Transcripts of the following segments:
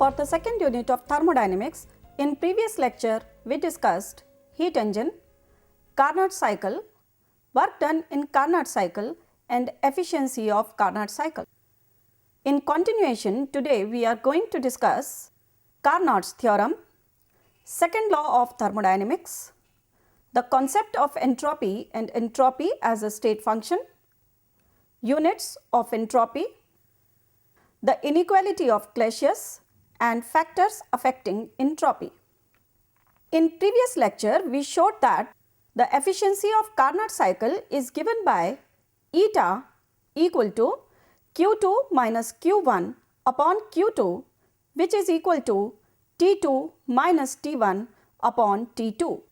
For the second unit of thermodynamics, in previous lecture we discussed heat engine, Carnot cycle, work done in Carnot cycle and efficiency of Carnot cycle. In continuation, today we are going to discuss Carnot's theorem, second law of thermodynamics, the concept of entropy and entropy as a state function, units of entropy, the inequality of Clausius and factors affecting entropy. In previous lecture, we showed that the efficiency of Carnot cycle is given by eta equal to Q2 minus Q1 upon Q2, which is equal to T2 minus T1 upon T2.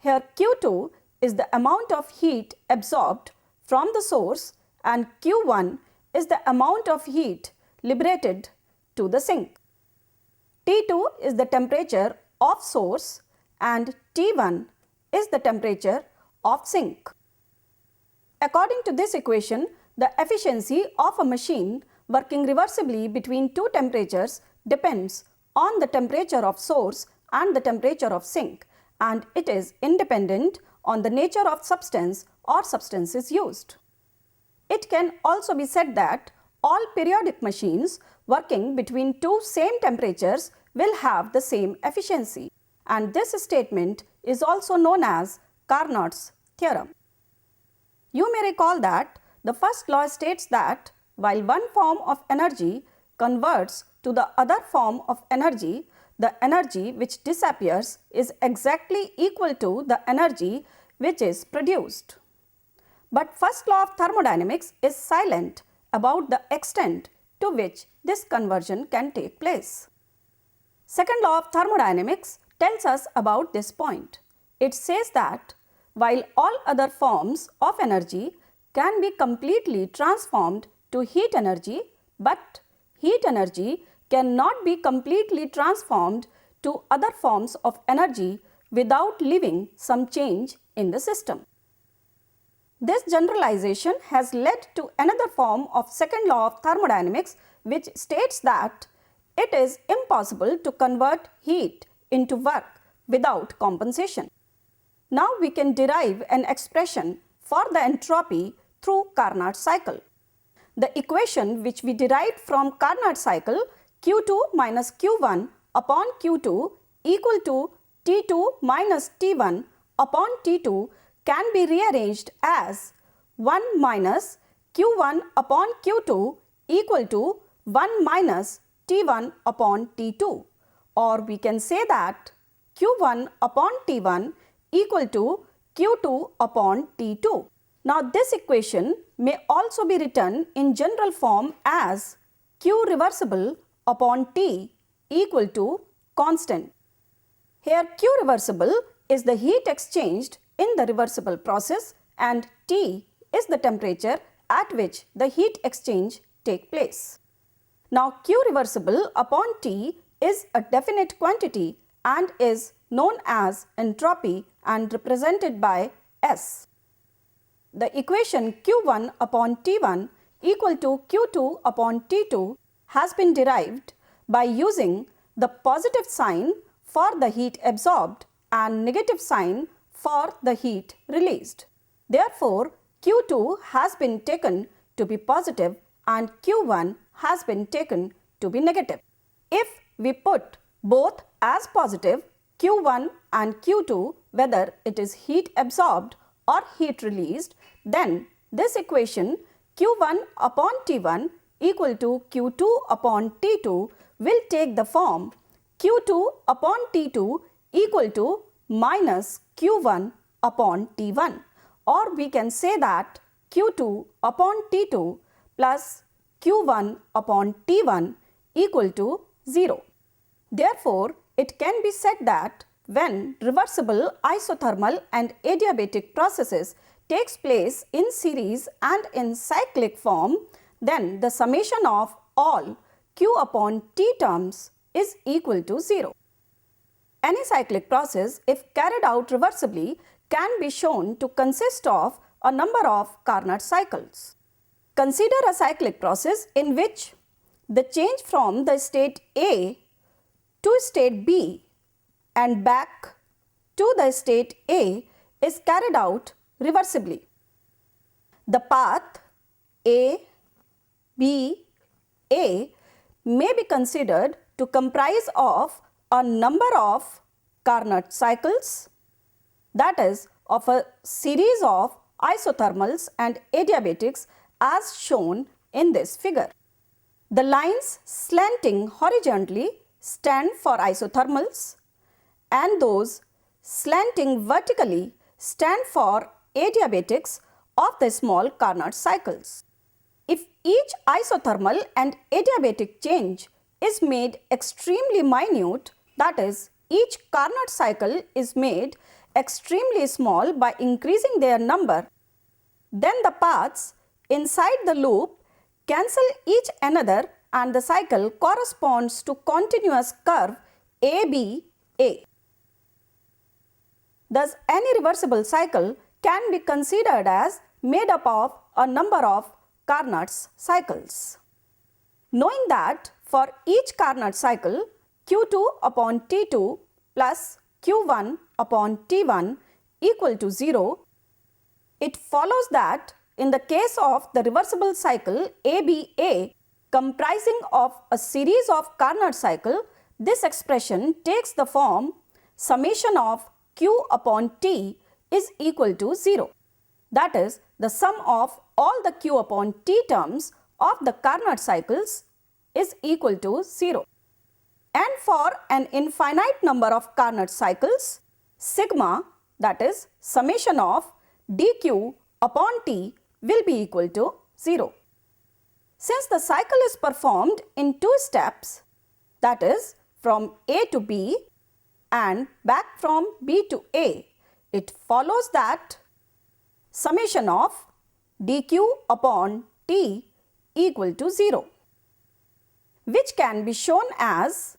Here Q2 is the amount of heat absorbed from the source and Q1 is the amount of heat liberated to the sink. T2 is the temperature of source and T1 is the temperature of sink. According to this equation, the efficiency of a machine working reversibly between two temperatures depends on the temperature of source and the temperature of sink, and it is independent on the nature of substance or substances used. It can also be said that all periodic machines working between two same temperatures will have the same efficiency, and this statement is also known as Carnot's theorem. You may recall that the first law states that while one form of energy converts to the other form of energy, the energy which disappears is exactly equal to the energy which is produced. But first law of thermodynamics is silent about the extent to which this conversion can take place. Second law of thermodynamics tells us about this point. It says that while all other forms of energy can be completely transformed to heat energy, but heat energy cannot be completely transformed to other forms of energy without leaving some change in the system. This generalization has led to another form of second law of thermodynamics, which states that it is impossible to convert heat into work without compensation. Now we can derive an expression for the entropy through Carnot cycle. The equation which we derived from Carnot cycle, Q2 minus Q1 upon Q2 equal to T2 minus T1 upon T2 can be rearranged as 1 minus Q1 upon Q2 equal to 1 minus T1 upon T2, or we can say that Q1 upon T1 equal to Q2 upon T2. Now this equation may also be written in general form as Q reversible upon T equal to constant. Here Q reversible is the heat exchanged in the reversible process and T is the temperature at which the heat exchange takes place. Now Q reversible upon T is a definite quantity and is known as entropy and represented by S. The equation Q1 upon T1 equal to Q2 upon T2 has been derived by using the positive sign for the heat absorbed and negative sign for the heat released. Therefore, Q2 has been taken to be positive and Q1 has been taken to be negative. If we put both as positive, Q1 and Q2, whether it is heat absorbed or heat released, then this equation Q1 upon T1 equal to Q2 upon T2 will take the form Q2 upon T2 equal to minus Q1 upon T1, or we can say that Q2 upon T2 plus Q1 upon T1 equal to 0. Therefore, it can be said that when reversible isothermal and adiabatic processes takes place in series and in cyclic form, then the summation of all Q upon T terms is equal to 0. Any cyclic process, if carried out reversibly, can be shown to consist of a number of Carnot cycles. Consider a cyclic process in which the change from the state A to state B and back to the state A is carried out reversibly. The path A, B, A may be considered to comprise of a number of Carnot cycles, that is, of a series of isothermals and adiabatics as shown in this figure. The lines slanting horizontally stand for isothermals and those slanting vertically stand for adiabatics of the small Carnot cycles. If each isothermal and adiabatic change is made extremely minute, that is, each Carnot cycle is made extremely small by increasing their number, then the paths inside the loop cancel each another and the cycle corresponds to continuous curve ABA. Thus, any reversible cycle can be considered as made up of a number of Carnot cycles. Knowing that for each Carnot cycle, Q2 upon T2 plus Q1 upon T1 equal to 0, it follows that in the case of the reversible cycle ABA comprising of a series of Carnot cycle, this expression takes the form summation of Q upon T is equal to 0. That is, the sum of all the Q upon T terms of the Carnot cycles is equal to 0. And for an infinite number of Carnot cycles, sigma, that is summation of dq upon T will be equal to 0. Since the cycle is performed in two steps, that is from A to B and back from B to A, it follows that summation of dq upon T equal to 0, which can be shown as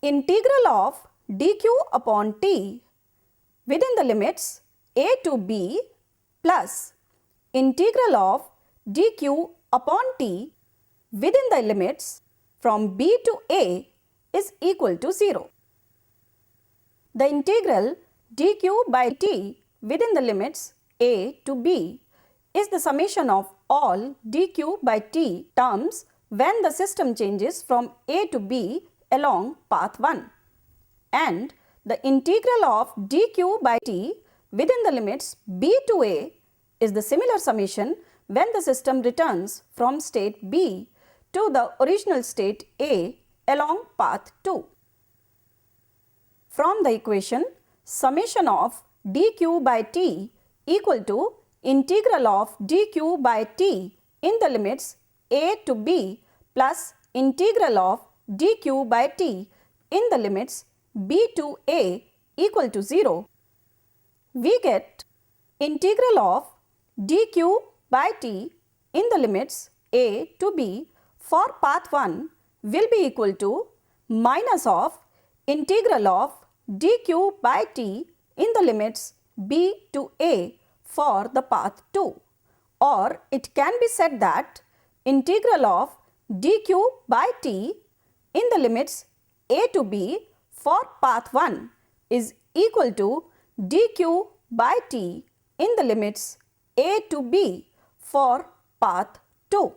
integral of dq upon T within the limits A to B plus integral of dq upon T within the limits from B to A is equal to 0. The integral dq by T within the limits A to B is the summation of all dq by T terms when the system changes from A to B along path 1, and the integral of dq by T within the limits B to A is the similar summation when the system returns from state B to the original state A along path 2. From the equation, summation of dq by T equal to integral of dq by T in the limits A to B plus integral of dq by T in the limits B to A equal to 0, we get integral of dq by T in the limits A to B for path 1 will be equal to minus of integral of dq by T in the limits B to A for the path 2, or it can be said that integral of dq by T in the limits A to B for path 1 is equal to dq by T in the limits A to B for path 2.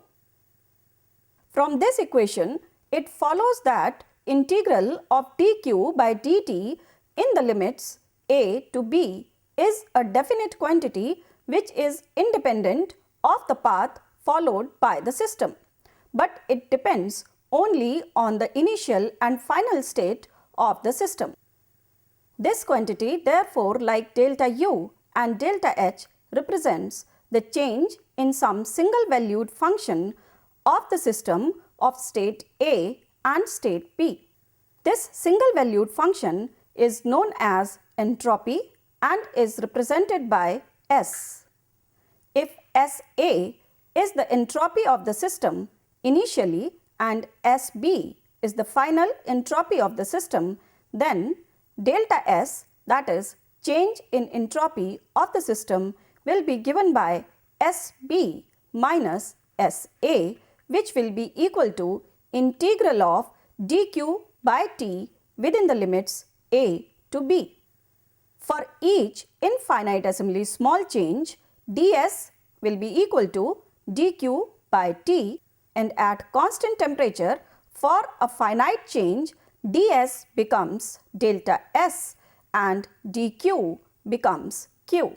From this equation, it follows that integral of dq by dt in the limits A to B is a definite quantity which is independent of the path followed by the system, but it depends only on the initial and final state of the system. This quantity, therefore, like delta U and delta H, represents the change in some single valued function of the system of state A and state B. This single valued function is known as entropy and is represented by S. If SA is the entropy of the system initially and SB is the final entropy of the system, then delta S, that is change in entropy of the system, will be given by SB minus SA, which will be equal to integral of dq by T within the limits a to b. For each infinitesimally small change, ds will be equal to dq by T, and at constant temperature for a finite change, ds becomes delta S and dq becomes q.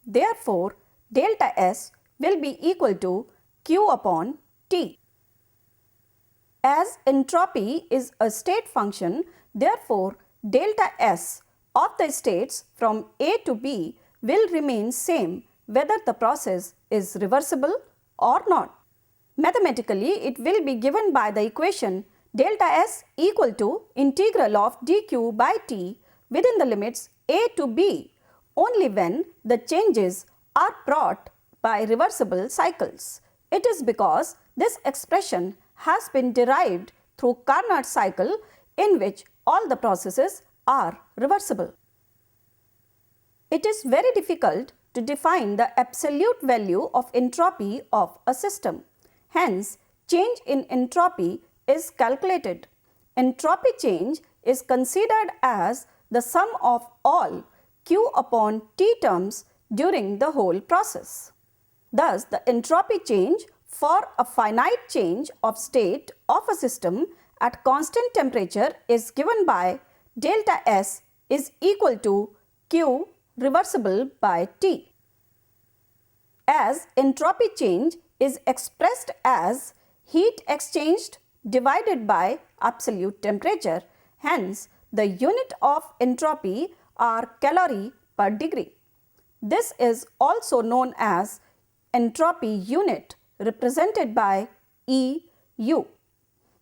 Therefore, delta S will be equal to q upon T. As entropy is a state function, therefore, delta S of the states from A to B will remain same whether the process is reversible or not. Mathematically, it will be given by the equation delta S equal to integral of dq by T within the limits A to B only when the changes are brought by reversible cycles. It is because this expression has been derived through Carnot cycle in which all the processes are reversible. It is very difficult to define the absolute value of entropy of a system. Hence, change in entropy is calculated. Entropy change is considered as the sum of all Q upon T terms during the whole process. Thus, the entropy change for a finite change of state of a system at constant temperature is given by delta S is equal to Q reversible by T. As entropy change is expressed as heat exchanged divided by absolute temperature, hence the unit of entropy are calorie per degree. This is also known as entropy unit represented by EU.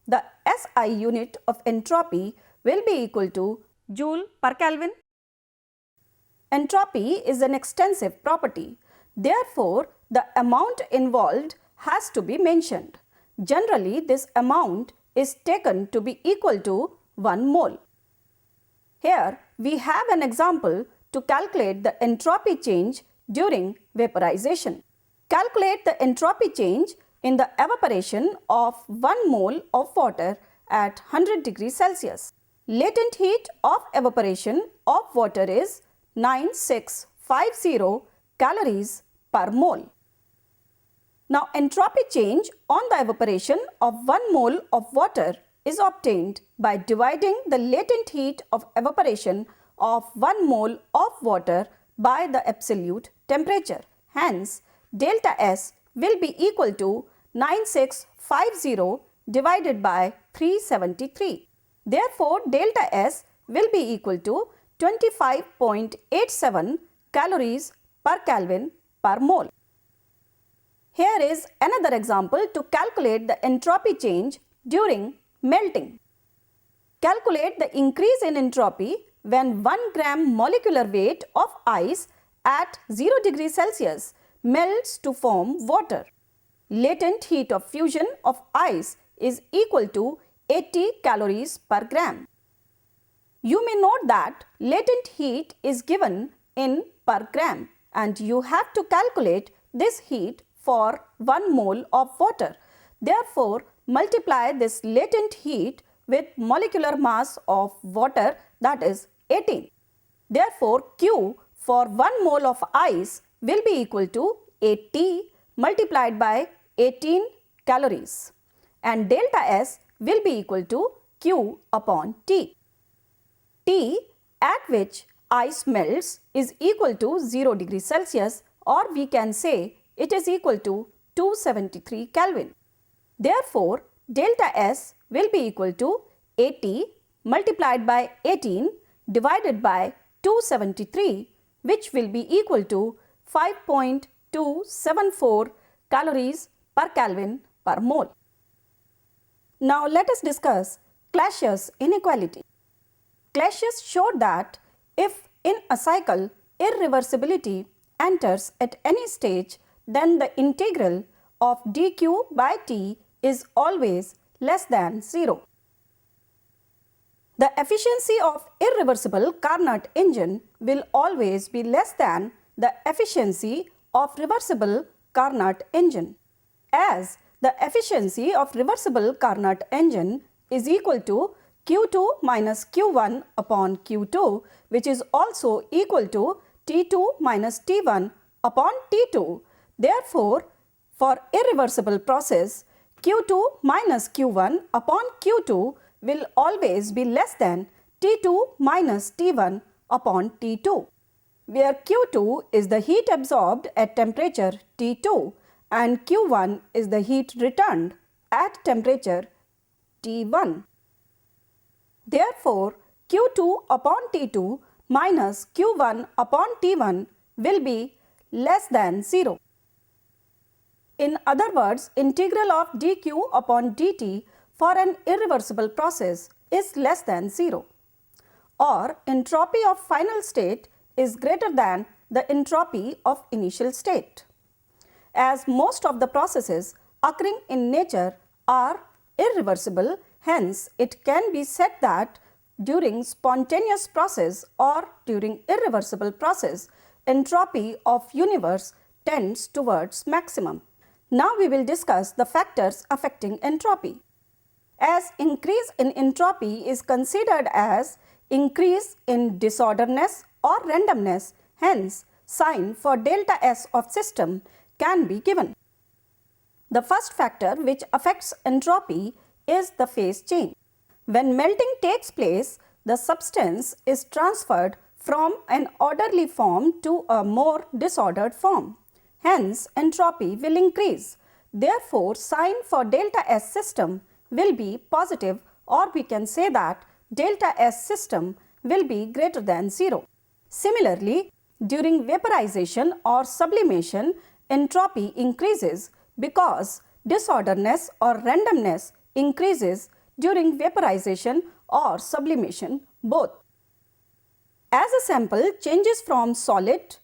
The SI unit of entropy will be equal to joule per Kelvin. Entropy is an extensive property. Therefore, the amount involved has to be mentioned. Generally, this amount is taken to be equal to 1 mole. Here, we have an example to calculate the entropy change during vaporization. Calculate the entropy change in the evaporation of 1 mole of water at 100 degrees Celsius. Latent heat of evaporation of water is 9650 calories per mole. Now, entropy change on the evaporation of 1 mole of water is obtained by dividing the latent heat of evaporation of 1 mole of water by the absolute temperature. Hence, delta S will be equal to 9650 divided by 373. Therefore, delta S will be equal to 25.87 calories per Kelvin per mole. Here is another example to calculate the entropy change during melting. Calculate the increase in entropy when 1 gram molecular weight of ice at 0 degrees Celsius melts to form water. Latent heat of fusion of ice is equal to 80 calories per gram. You may note that latent heat is given in per gram and you have to calculate this heat for 1 mole of water. Therefore, multiply this latent heat with molecular mass of water, that is 18. Therefore, Q for 1 mole of ice will be equal to 80 multiplied by 18 calories, and delta S will be equal to Q upon T. T at which ice melts is equal to 0 degrees Celsius, or we can say it is equal to 273 Kelvin. Therefore, delta S will be equal to 80 multiplied by 18 divided by 273, which will be equal to 5.274 calories per Kelvin per mole. Now, let us discuss Clausius inequality. Clausius showed that if in a cycle irreversibility enters at any stage, then the integral of dq by T is always less than 0. The efficiency of irreversible Carnot engine will always be less than the efficiency of reversible Carnot engine, as the efficiency of reversible Carnot engine is equal to Q2 minus Q1 upon Q2, which is also equal to T2 minus T1 upon T2. Therefore, for irreversible process, Q2 minus Q1 upon Q2 will always be less than T2 minus T1 upon T2, where Q2 is the heat absorbed at temperature T2 and Q1 is the heat returned at temperature T1. Therefore, Q2 upon T2 minus Q1 upon T1 will be less than 0. In other words, integral of dq upon dt for an irreversible process is less than 0, or entropy of final state is greater than the entropy of initial state. As most of the processes occurring in nature are irreversible, hence it can be said that during spontaneous process or during irreversible process, entropy of universe tends towards maximum. Now we will discuss the factors affecting entropy. As increase in entropy is considered as increase in disorderness or randomness, hence sign for delta S of system can be given. The first factor which affects entropy is the phase change. When melting takes place, the substance is transferred from an orderly form to a more disordered form. Hence, entropy will increase. Therefore, sign for delta S system will be positive, or we can say that delta S system will be greater than 0. Similarly, during vaporization or sublimation, entropy increases because disorderness or randomness increases during vaporization or sublimation both. As a sample changes from solid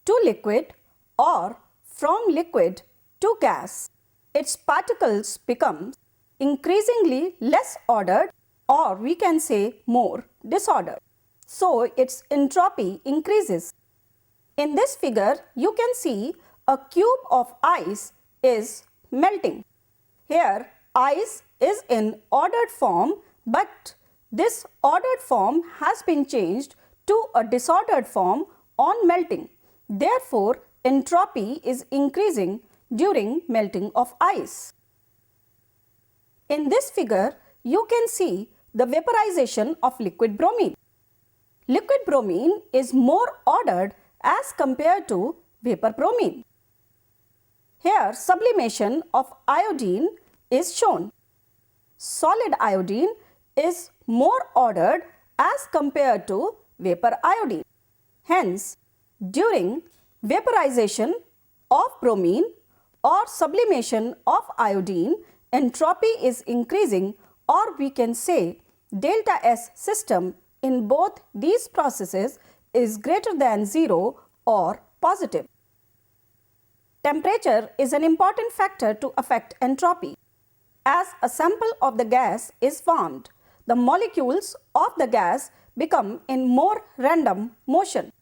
to liquid or from liquid to gas, its particles become increasingly less ordered, or we can say more disordered. So, its entropy increases. In this figure, you can see a cube of ice is melting. Here, ice is in ordered form, but this ordered form has been changed to a disordered form on melting. Therefore, entropy is increasing during melting of ice. In this figure, you can see the vaporization of liquid bromine. Liquid bromine is more ordered as compared to vapor bromine. Here, sublimation of iodine is shown. Solid iodine is more ordered as compared to vapor iodine. Hence, during vaporization of bromine or sublimation of iodine, entropy is increasing, or we can say delta S system in both these processes is greater than 0 or positive. Temperature is an important factor to affect entropy. As a sample of the gas is formed, the molecules of the gas become in more random motion.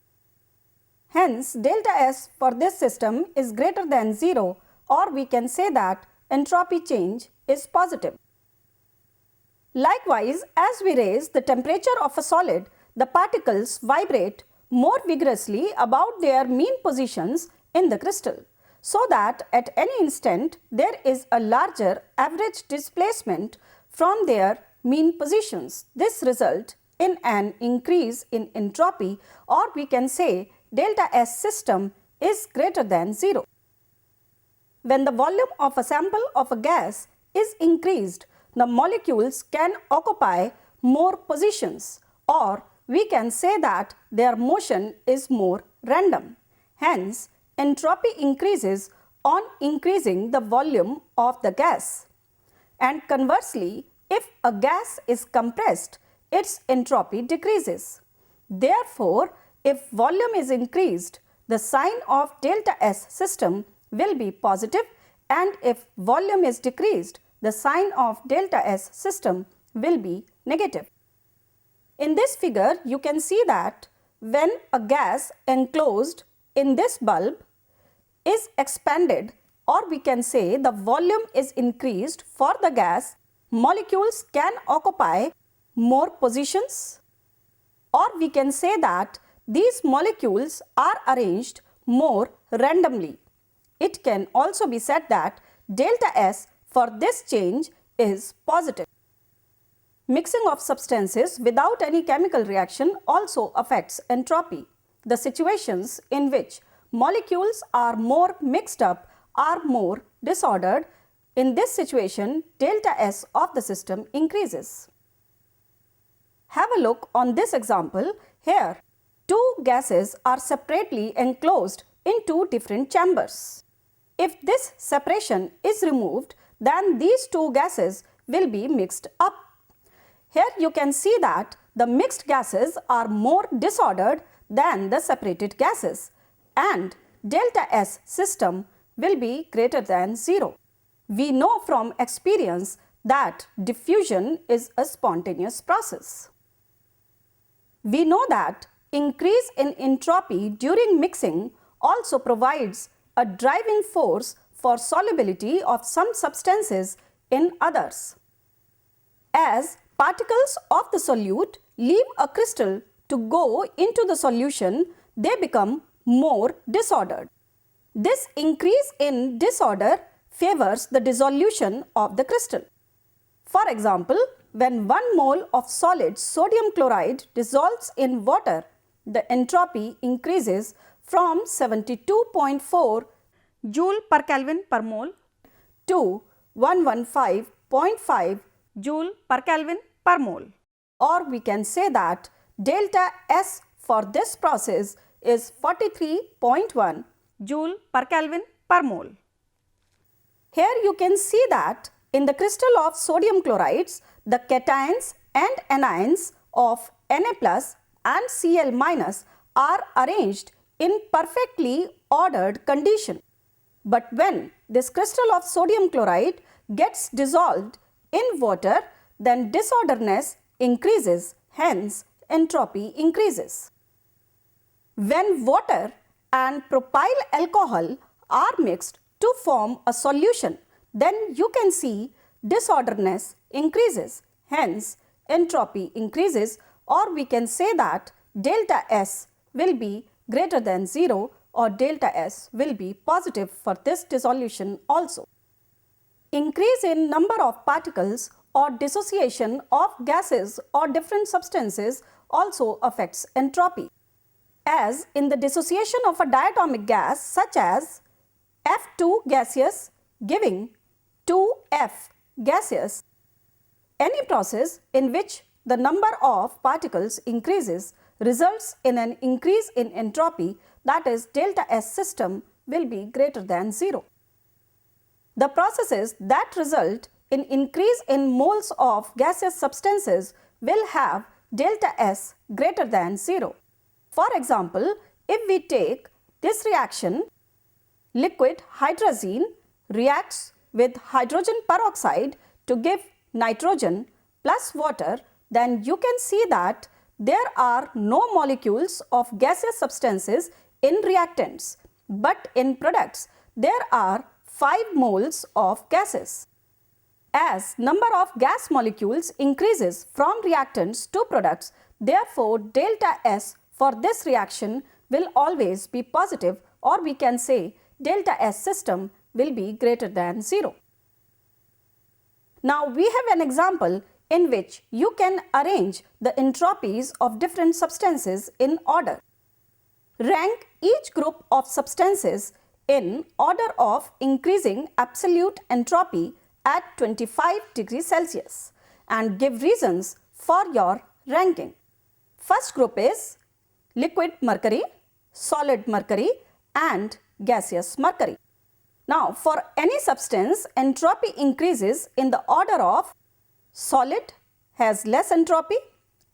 Hence, delta S for this system is greater than 0, or we can say that entropy change is positive. Likewise, as we raise the temperature of a solid, the particles vibrate more vigorously about their mean positions in the crystal, so that at any instant there is a larger average displacement from their mean positions. This results in an increase in entropy, or we can say delta S system is greater than 0. When the volume of a sample of a gas is increased, the molecules can occupy more positions, or we can say that their motion is more random. Hence, entropy increases on increasing the volume of the gas. And conversely, if a gas is compressed, its entropy decreases. Therefore, if volume is increased, the sign of delta S system will be positive, and if volume is decreased, the sign of delta S system will be negative. In this figure, you can see that when a gas enclosed in this bulb is expanded, or we can say the volume is increased for the gas, molecules can occupy more positions, or we can say that these molecules are arranged more randomly. It can also be said that delta S for this change is positive. Mixing of substances without any chemical reaction also affects entropy. The situations in which molecules are more mixed up are more disordered. In this situation, delta S of the system increases. Have a look on this example. Here, two gases are separately enclosed in two different chambers. If this separation is removed, then these two gases will be mixed up. Here you can see that the mixed gases are more disordered than the separated gases, and delta S system will be greater than 0. We know from experience that diffusion is a spontaneous process. We know that increase in entropy during mixing also provides a driving force for solubility of some substances in others. As particles of the solute leave a crystal to go into the solution, they become more disordered. This increase in disorder favors the dissolution of the crystal. For example, when 1 mole of solid sodium chloride dissolves in water, the entropy increases from 72.4 joule per Kelvin per mole to 115.5 joule per Kelvin per mole. Or we can say that delta S for this process is 43.1 joule per Kelvin per mole. Here you can see that in the crystal of sodium chlorides, the cations and anions of Na plus and Cl minus are arranged in perfectly ordered condition. But when this crystal of sodium chloride gets dissolved in water, then disorderness increases, hence entropy increases. When water and propyl alcohol are mixed to form a solution, then you can see disorderness increases, hence entropy increases, or we can say that delta S will be greater than 0 or delta S will be positive for this dissolution also. Increase in number of particles or dissociation of gases or different substances also affects entropy. As in the dissociation of a diatomic gas such as F2 gaseous giving 2F gaseous, any process in which the number of particles increases results in an increase in entropy, that is delta S system will be greater than 0. The processes that result in increase in moles of gaseous substances will have delta S greater than 0. For example, if we take this reaction, liquid hydrazine reacts with hydrogen peroxide to give nitrogen plus water, then you can see that there are no molecules of gaseous substances in reactants, but in products there are 5 moles of gases. As number of gas molecules increases from reactants to products, therefore delta S for this reaction will always be positive, or we can say delta S system will be greater than 0. Now we have an example in which you can arrange the entropies of different substances in order. Rank each group of substances in order of increasing absolute entropy at 25 degrees Celsius and give reasons for your ranking. First group is liquid mercury, solid mercury and gaseous mercury. Now for any substance, entropy increases in the order of solid has less entropy,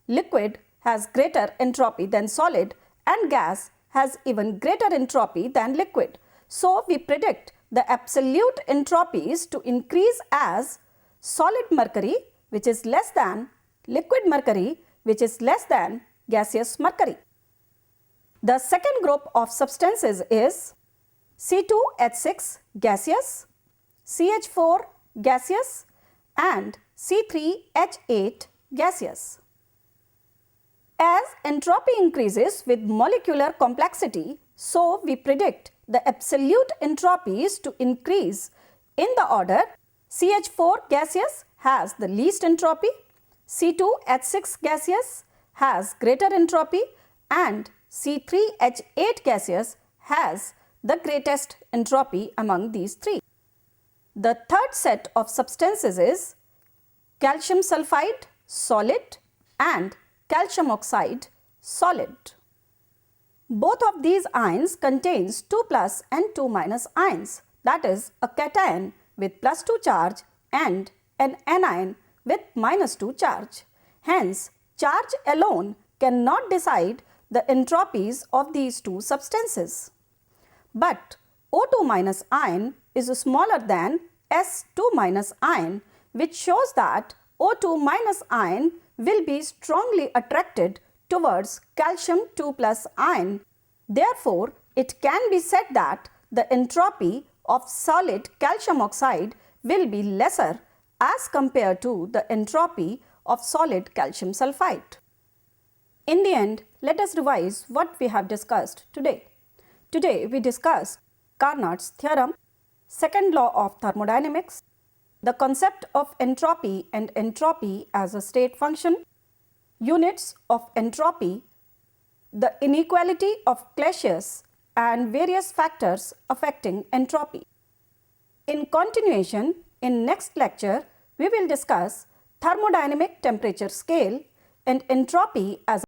liquid has greater entropy than solid, and gas has even greater entropy than liquid. So we predict the absolute entropies to increase as solid mercury, which is less than liquid mercury, which is less than gaseous mercury. The second group of substances is C2H6 gaseous, CH4 gaseous and C3H8 gaseous. As entropy increases with molecular complexity, so we predict the absolute entropies to increase in the order CH4 gaseous has the least entropy, C2H6 gaseous has greater entropy, and C3H8 gaseous has the greatest entropy among these three. The third set of substances is calcium sulfide solid and calcium oxide solid. Both of these ions contains 2 plus and 2 minus ions, that is a cation with plus 2 charge and an anion with minus 2 charge. Hence, charge alone cannot decide the entropies of these two substances. But O2 minus ion is smaller than S2 minus ion, which shows that O2 minus ion will be strongly attracted towards calcium 2 plus ion. Therefore, it can be said that the entropy of solid calcium oxide will be lesser as compared to the entropy of solid calcium sulfide. In the end, let us revise what we have discussed today. Today we discussed Carnot's theorem, second law of thermodynamics, the concept of entropy and entropy as a state function, units of entropy, the inequality of Clausius, and various factors affecting entropy. In continuation, in next lecture, we will discuss thermodynamic temperature scale and entropy as